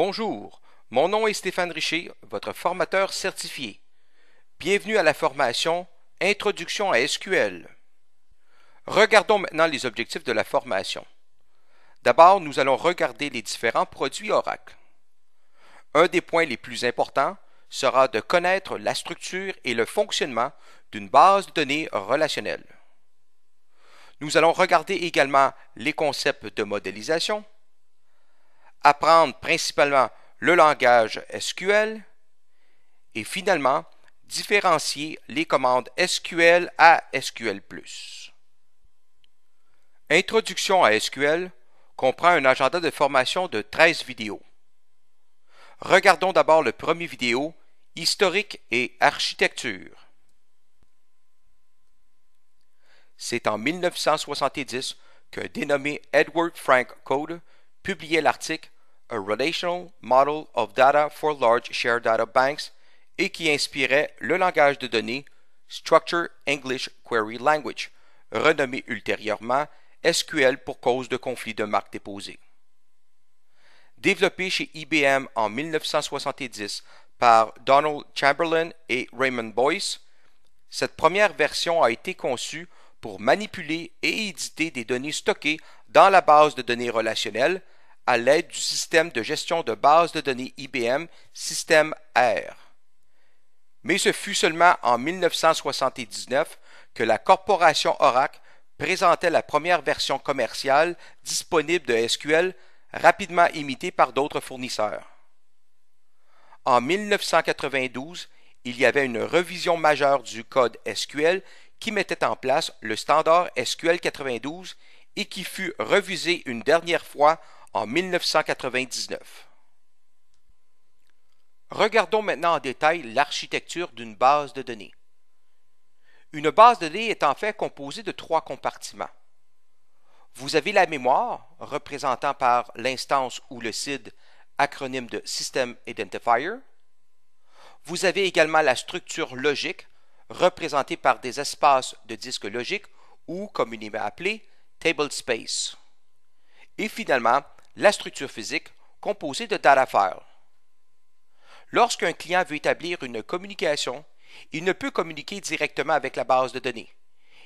Bonjour, mon nom est Stéphane Richer, votre formateur certifié. Bienvenue à la formation Introduction à SQL. Regardons maintenant les objectifs de la formation. D'abord, nous allons regarder les différents produits Oracle. Un des points les plus importants sera de connaître la structure et le fonctionnement d'une base de données relationnelle. Nous allons regarder également les concepts de modélisation, apprendre principalement le langage SQL et finalement différencier les commandes SQL à SQL+. Introduction à SQL comprend un agenda de formation de 13 vidéos. Regardons d'abord le premier vidéo, Historique et architecture. C'est en 1970 qu'un dénommé Edward Frank Codd publiait l'article A Relational Model of Data for Large Shared Data Banks et qui inspirait le langage de données Structured English Query Language, renommé ultérieurement SQL pour cause de conflit de marque déposée. Développé chez IBM en 1970 par Donald Chamberlain et Raymond Boyce, cette première version a été conçue pour manipuler et éditer des données stockées dans la base de données relationnelle à l'aide du système de gestion de base de données IBM Système R. Mais ce fut seulement en 1979 que la corporation Oracle présentait la première version commerciale disponible de SQL, rapidement imitée par d'autres fournisseurs. En 1992, il y avait une revision majeure du code SQL qui mettait en place le standard SQL 92 et qui fut revisé une dernière fois en 1999. Regardons maintenant en détail l'architecture d'une base de données. Une base de données est en fait composée de 3 compartiments. Vous avez la mémoire, représentant par l'instance ou le SID, acronyme de System Identifier. Vous avez également la structure logique, représentée par des espaces de disque logique ou communément appelés table space. Et finalement, la structure physique, composée de data files. Lorsqu'un client veut établir une communication, il ne peut communiquer directement avec la base de données.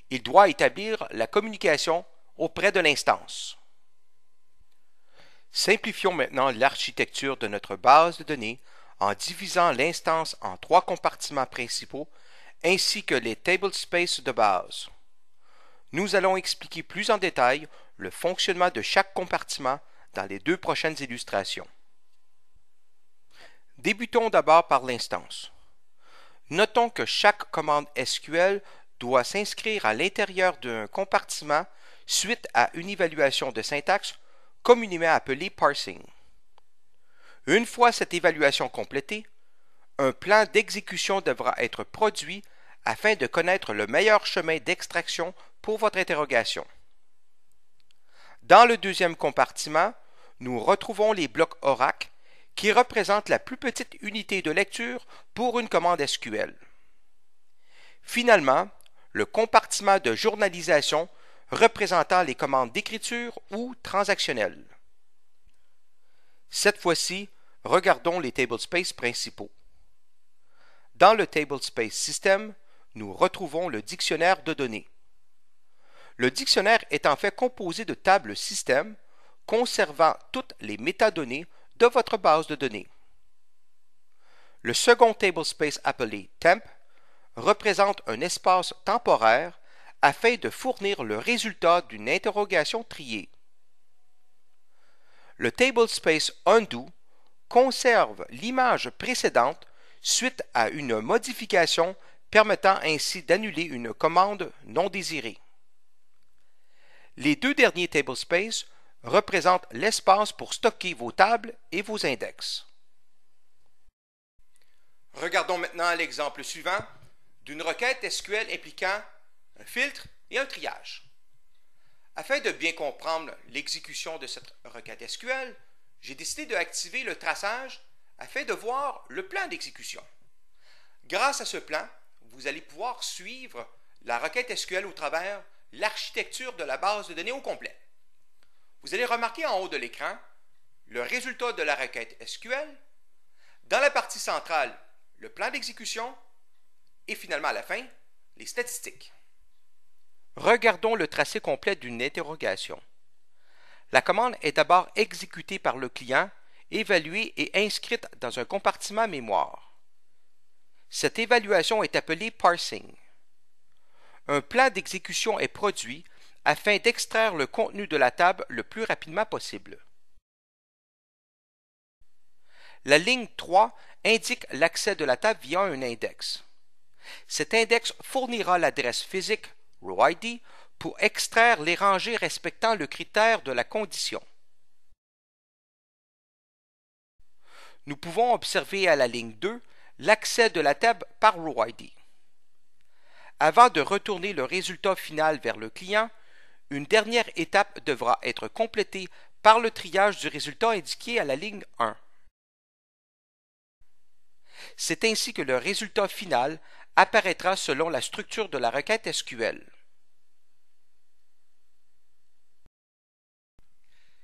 Il doit établir la communication auprès de l'instance. Simplifions maintenant l'architecture de notre base de données en divisant l'instance en 3 compartiments principaux ainsi que les tablespaces de base. Nous allons expliquer plus en détail le fonctionnement de chaque compartiment dans les 2 prochaines illustrations. Débutons d'abord par l'instance. Notons que chaque commande SQL doit s'inscrire à l'intérieur d'un compartiment suite à une évaluation de syntaxe communément appelée parsing. Une fois cette évaluation complétée, un plan d'exécution devra être produit afin de connaître le meilleur chemin d'extraction pour votre interrogation. Dans le deuxième compartiment, nous retrouvons les blocs Oracle qui représentent la plus petite unité de lecture pour une commande SQL. Finalement, le compartiment de journalisation représentant les commandes d'écriture ou transactionnelles. Cette fois-ci, regardons les tablespaces principaux. Dans le tablespace system, nous retrouvons le dictionnaire de données. Le dictionnaire est en fait composé de tables système conservant toutes les métadonnées de votre base de données. Le second tablespace appelé temp représente un espace temporaire afin de fournir le résultat d'une interrogation triée. Le tablespace undo conserve l'image précédente suite à une modification permettant ainsi d'annuler une commande non désirée. Les 2 derniers tablespaces représentent l'espace pour stocker vos tables et vos index. Regardons maintenant l'exemple suivant d'une requête SQL impliquant un filtre et un triage. Afin de bien comprendre l'exécution de cette requête SQL, j'ai décidé d'activer le traçage afin de voir le plan d'exécution. Grâce à ce plan, vous allez pouvoir suivre la requête SQL au travers l'architecture de la base de données au complet. Vous allez remarquer en haut de l'écran le résultat de la requête SQL, dans la partie centrale, le plan d'exécution et finalement à la fin, les statistiques. Regardons le tracé complet d'une interrogation. La commande est d'abord exécutée par le client, évaluée et inscrite dans un compartiment mémoire. Cette évaluation est appelée parsing. Un plan d'exécution est produit afin d'extraire le contenu de la table le plus rapidement possible. La ligne 3 indique l'accès de la table via un index. Cet index fournira l'adresse physique RowID pour extraire les rangées respectant le critère de la condition. Nous pouvons observer à la ligne 2 l'accès de la table par RowID. Avant de retourner le résultat final vers le client, une dernière étape devra être complétée par le triage du résultat indiqué à la ligne 1. C'est ainsi que le résultat final apparaîtra selon la structure de la requête SQL.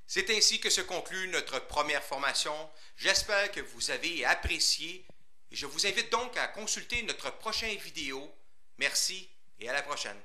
C'est ainsi que se conclut notre première formation. J'espère que vous avez apprécié et je vous invite donc à consulter notre prochaine vidéo. Merci et à la prochaine.